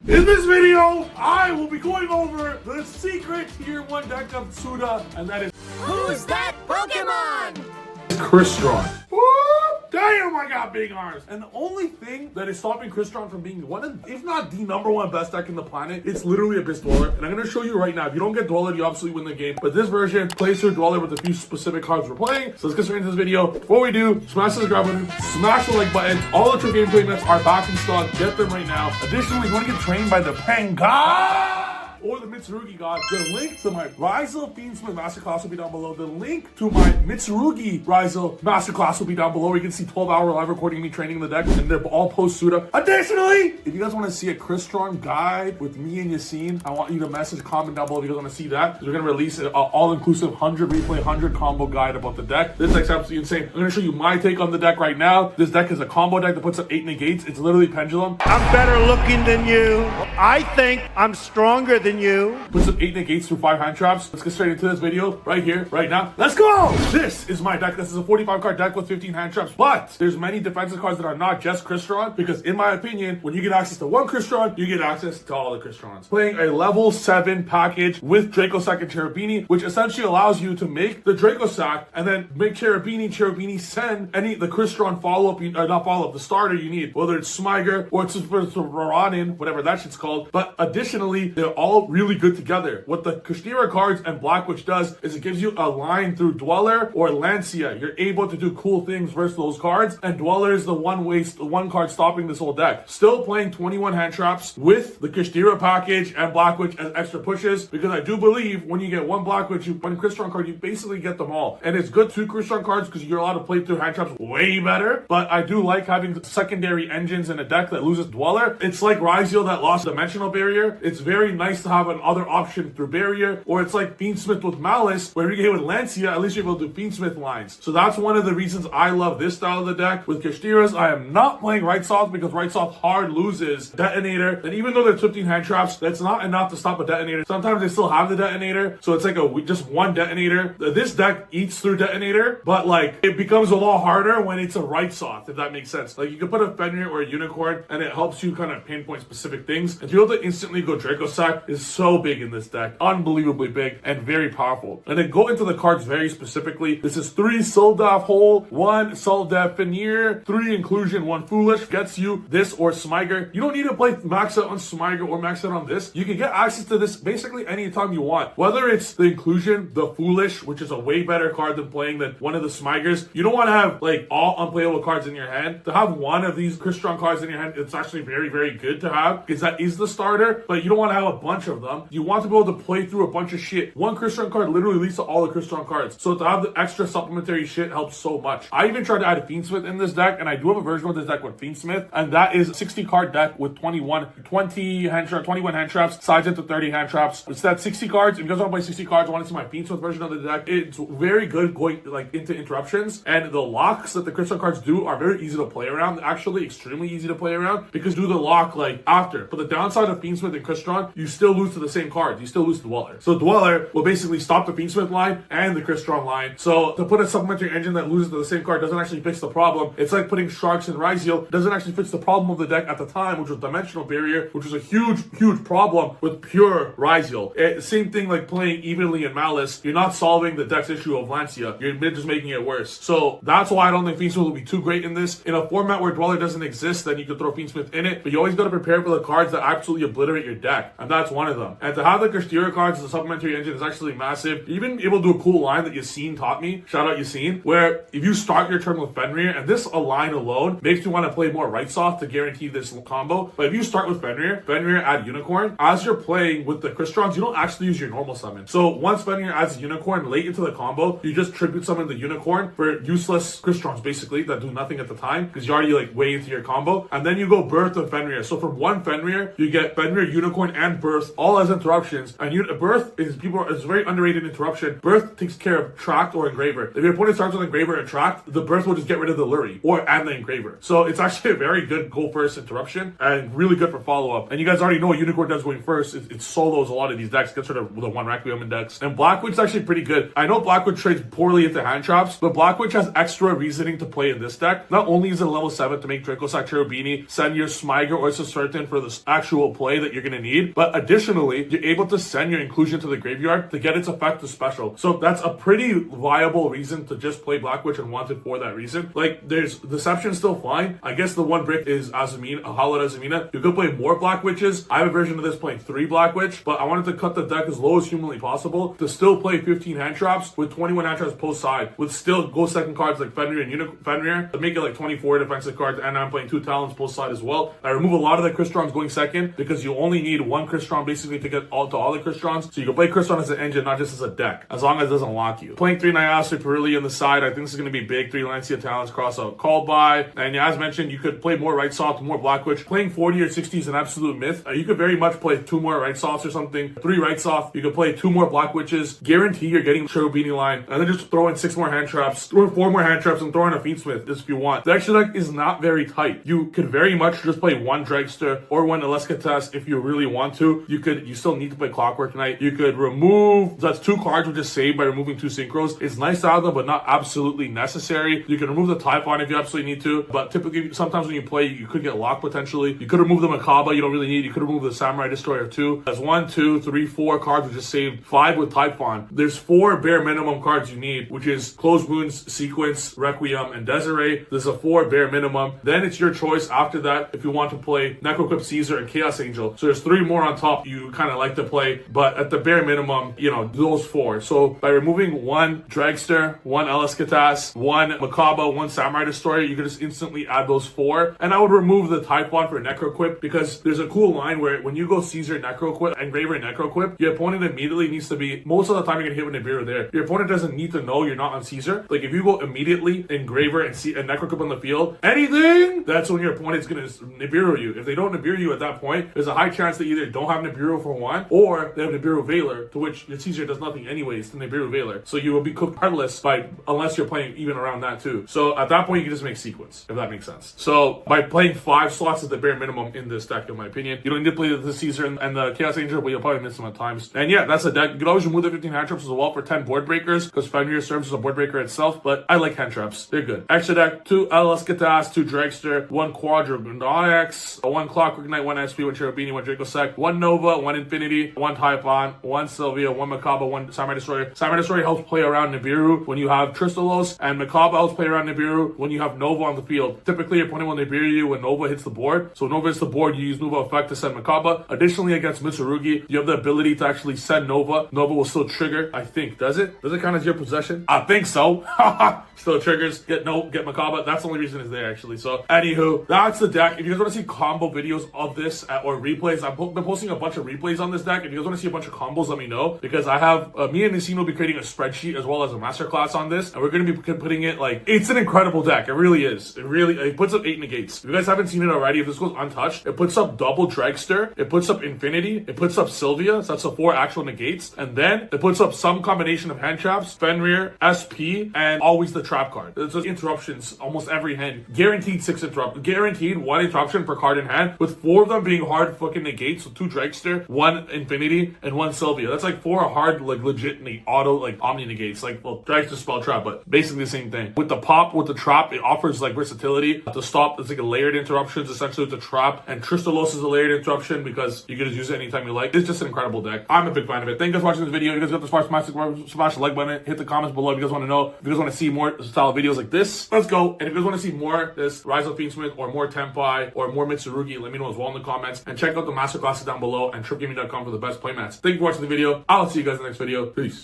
In this video, I will be going over the secret tier 1 deck of Suda, and that is Who's that Pokemon? Crystron. Woo! Damn, I got big arms. And the only thing that is stopping Crystron from being one of, if not the #1 best deck in the planet, it's literally Abyss Dweller. And I'm going to show you right now. If you don't get Dweller, you obviously win the game. But this version plays your Dweller with a few specific cards we're playing. So let's get straight into this video. Before we do, smash the subscribe button, smash the like button. All the Trif gameplay myths are back in stock. Get them right now. Additionally, if you want to get trained by the Penga or the Mitsurugi God, the link to my Rizal Fiendsmith Masterclass will be down below. The link to my Mitsurugi Rizal Masterclass will be down below, where you can see 12-hour live recording me training the deck, and they're all post-Suda. Additionally, if you guys want to see a Crystron guide with me and Yassine, I want you to message, comment down below if you guys want to see that. We're going to release an all-inclusive 100 replay, 100 combo guide about the deck. This deck's absolutely insane. I'm going to show you my take on the deck right now. This deck is a combo deck that puts up 8 negates. It's literally pendulum. I'm better looking than you. I think I'm stronger than you. Puts up 8 negates through 5 hand traps. Let's get straight into this video right here, right now. Let's go! This is my deck. This is a 45 card deck with 15 hand traps, but there's many defensive cards that are not just Crystron, because in my opinion, when you get access to one Crystron, you get access to all the Crystrons. Playing a level 7 package with Draco Sack and Cherubini, which essentially allows you to make the Draco Sack and then make Cherubini send the Crystron follow-up, not follow-up, the starter you need, whether it's Smiger or it's Ronin, whatever that shit's called. But additionally, they're all really good together. What the Kashtira cards and Black Witch does is it gives you a line through Dweller or Lancia. You're able to do cool things versus those cards, and Dweller is the one card stopping this whole deck. Still playing 21 hand traps with the Kashtira package and Black Witch as extra pushes, because I do believe when you get one Black Witch, one Crystron card, you basically get them all. And it's good 2 Crystron cards because you're allowed to play through hand traps way better, but I do like having secondary engines in a deck that loses Dweller. It's like Rizal that lost Dimensional Barrier. It's very nice to have an other option through Barrier, or it's like Fiendsmith with Malice, where you get with Lancia, at least you're able to do Fiendsmith lines. So that's one of the reasons I love this style of the deck. With Kashtiras, I am not playing Right Soft because Right Soft hard loses Detonator, and even though there's 15 hand traps, that's not enough to stop a Detonator. Sometimes they still have the Detonator, so it's like just one Detonator. This deck eats through Detonator, but like it becomes a lot harder when it's a Right Soft, if that makes sense. Like you can put a Fenrir or a Unicorn, and it helps you kind of pinpoint specific things. And to be able to instantly go Draco Sack is so big in this deck, unbelievably big and very powerful. And then go into the cards very specifically. This is 3 Soldav Hole, 1 Soldav Fenrir, 3 Inclusion, 1 Foolish. Gets you this or Smiger. You don't need to play max out on Smiger or max out on this. You can get access to this basically anytime you want. Whether it's the Inclusion, the Foolish, which is a way better card than playing one of the Smigers. You don't want to have like all unplayable cards in your hand. To have one of these Crystron cards in your hand, it's actually very, very good to have, because that is the starter, but you don't want to have a bunch of them. You want to be able to play through a bunch of shit. One Crystron card literally leads to all the Crystron cards. So to have the extra supplementary shit helps so much. I even tried to add a Fiendsmith in this deck, and I do have a version of this deck with Fiendsmith, and that is a 60 card deck with 21 hand traps, sides into 30 hand traps. It's that 60 cards. If you guys want to play 60 cards, want to see my Fiendsmith version of the deck, it's very good going like into interruptions, and the locks that the Crystron cards do are very easy to play around. Actually, extremely easy to play around, because do the lock like after. But the downside of Fiendsmith and Crystron, you still lose to the same cards. You still lose to Dweller. So Dweller will basically stop the Fiendsmith line and the Crystron line. So to put a supplementary engine that loses to the same card doesn't actually fix the problem. It's like putting Sharks and Rizal doesn't actually fix the problem of the deck at the time, which was Dimensional Barrier, which was a huge problem with pure Rizal. Same thing like playing evenly in Malice. You're not solving the deck's issue of Lancia. You're just making it worse. So that's why I don't think Fiendsmith will be too great in this. In a format where Dweller doesn't exist, then you can throw Fiendsmith in it, but you always got to prepare for the cards that absolutely obliterate your deck, and that's one of them. And to have the Kashtira cards as a supplementary engine is actually massive. You're even able to do a cool line that Yassine taught me. Shout out Yassine, where if you start your turn with Fenrir, and this line alone makes you want to play more Right Soft to guarantee this combo. But if you start with Fenrir add Unicorn, as you're playing with the Crystrons, you don't actually use your normal summon. So once Fenrir adds Unicorn late into the combo, you just tribute summon the Unicorn for useless Crystrons basically that do nothing at the time, because you're already like way into your combo, and then you go Birth of Fenrir. So from one Fenrir, you get Fenrir, Unicorn, and Birth all has interruptions, and Birth is a very underrated interruption. Birth takes care of Tract or Engraver. If your opponent starts with Engraver and Tract, the Birth will just get rid of the Lurie and the Engraver. So it's actually a very good go first interruption and really good for follow up. And you guys already know what Unicorn does going first. It solos a lot of these decks, gets rid of the one Requiem index. And Black Witch's actually pretty good. I know Black Witch trades poorly into hand traps, but Black Witch has extra reasoning to play in this deck. Not only is it level 7 to make Dracosack Cherubini, send your Smiger or Certain for the actual play that you're going to need, but additionally, you're able to send your Inclusion to the graveyard to get its effect to special. So that's a pretty viable reason to just play Black Witch and want it for that reason. Like, there's Deception still fine. I guess the one brick is Azumina, Hallowed Azumina. You could play more Black Witches. I have a version of this playing 3 Black Witch, but I wanted to cut the deck as low as humanly possible to still play 15 hand traps with 21 hand traps post side, with still go second cards like Fenrir and Fenrir to make it like 24 defensive cards, and I'm playing 2 Talons post side as well. I remove a lot of the Crystrons going second because you only need one Crystron basically to get all the Crystrons. So you can play Crystron as an engine, not just as a deck, as long as it doesn't lock you. Playing 3 Nyasri Perilli on the side, I think this is going to be big. 3 Lancia Talons cross out called by. And yeah, as mentioned, you could play more Right Soft, more Black Witch. Playing 40 or 60 is an absolute myth. You could very much play 2 more Right Softs or something, 3 Right Soft. You could play 2 more Black Witches. Guarantee you're getting Cherubini line, and then just throw in 6 more hand traps, throw in 4 more hand traps, and throw in a Fiendsmith if you want. The extra deck is not very tight. You could very much just play 1 Dragster or 1 Elescates if you really want to. You still need to play Clockwork Knight. You could remove, that's 2 cards which is saved by removing 2 Synchros. It's nice to have them, but not absolutely necessary. You can remove the Typhon if you absolutely need to, but typically sometimes when you play, you could get locked potentially. You could remove the Makaba, you don't really need. You could remove the Samurai Destroyer too. That's 1, 2, 3, 4 cards which is saved. 5 with Typhon. There's 4 bare minimum cards you need, which is Closed Wounds, Sequence, Requiem, and Desiree. There's a 4 bare minimum. Then it's your choice after that if you want to play Necroquip Caesar and Chaos Angel. So there's 3 more on top you kind of like to play, but at the bare minimum, those 4. So by removing 1 Dragster, 1 Elescatas, 1 Makaba, 1 Samurai Destroyer, you can just instantly add those 4. And I would remove the Typhon for Necroquip because there's a cool line where when you go Caesar Necroquip, Engraver Necroquip, your opponent immediately needs to be, most of the time you're going to hit with Nibiru there. Your opponent doesn't need to know you're not on Caesar. Like if you go immediately Engraver and Necroquip on the field, anything, that's when your opponent's going to Nibiru you. If they don't Nibiru you at that point, there's a high chance they either don't have Nibiru for 1, or they have Nibiru Veiler, to which your Caesar does nothing anyways to Nibiru Veiler. So you will be cooked heartless unless you're playing even around that too. So at that point, you can just make Sequence, if that makes sense. So by playing 5 slots is the bare minimum in this deck, in my opinion. You don't need to play the Caesar and the Chaos Angel, but you'll probably miss them at times. And yeah, that's a deck. You can always remove the 15 hand traps as well for 10 board breakers, because Fenrir serves as a board breaker itself, but I like hand traps. They're good. Extra deck, 2 Elescatas, 2 Dragster, 1 Quadra Onyx, 1 Clockwork Knight, 1 SP, 1 Cherubini, 1 Dracossack, 1 Nova, 1 Infinity, 1 Typhon, 1 Sylvia, 1 Makaba, 1 Samurai Destroyer. Samurai Destroyer helps play around Nibiru when you have Tristalos, and Makaba helps play around Nibiru when you have Nova on the field. Typically, your opponent will Nibiru you when Nova hits the board. So Nova hits the board, you use Nova effect to send Makaba. Additionally, against Mitsurugi, you have the ability to actually send Nova. Nova will still trigger, I think. Does it? Does it count as your possession? I think so. Still triggers. Get Makaba. That's the only reason it's there, actually. So, anywho, that's the deck. If you guys want to see combo videos of this or replays, I've been posting a bunch of replays on this deck. If you guys want to see a bunch of combos, let me know, because I have me and Nissim will be creating a spreadsheet as well as a masterclass on this, and we're going to be putting it like, it's an incredible deck. It really is. It puts up 8 negates. If you guys haven't seen it already, if this goes untouched, it puts up double Dragster, it puts up Infinity, it puts up Sylvia, so that's the 4 actual negates, and then it puts up some combination of hand traps, Fenrir, SP, and always the trap card. It's just interruptions almost every hand. Guaranteed 6 interruptions. Guaranteed 1 interruption per card in hand, with 4 of them being hard fucking negates. So 2 Dragster, 1 Infinity, and 1 Sylvia. That's like 4 hard, like legit auto, like omni negates. Like, well, Dragster spell trap, but basically the same thing. With the pop, with the trap, it offers like versatility. To stop, it's like a layered interruptions essentially with the trap, and Tristalos is a layered interruption because you can just use it anytime you like. It's just an incredible deck. I'm a big fan of it. Thank you guys for watching this video. If you guys got this far, smash the like button, hit the comments below if you guys want to know. If you guys want to see more style videos like this, let's go. And if you guys want to see more this Rise of Fiendsmith or more Tenpai or more Mitsurugi, let me know as well in the comments. And check out the masterclasses down below and tripgaming.com for the best playmats. Thank you for watching the video. I'll see you guys in the next video. Peace.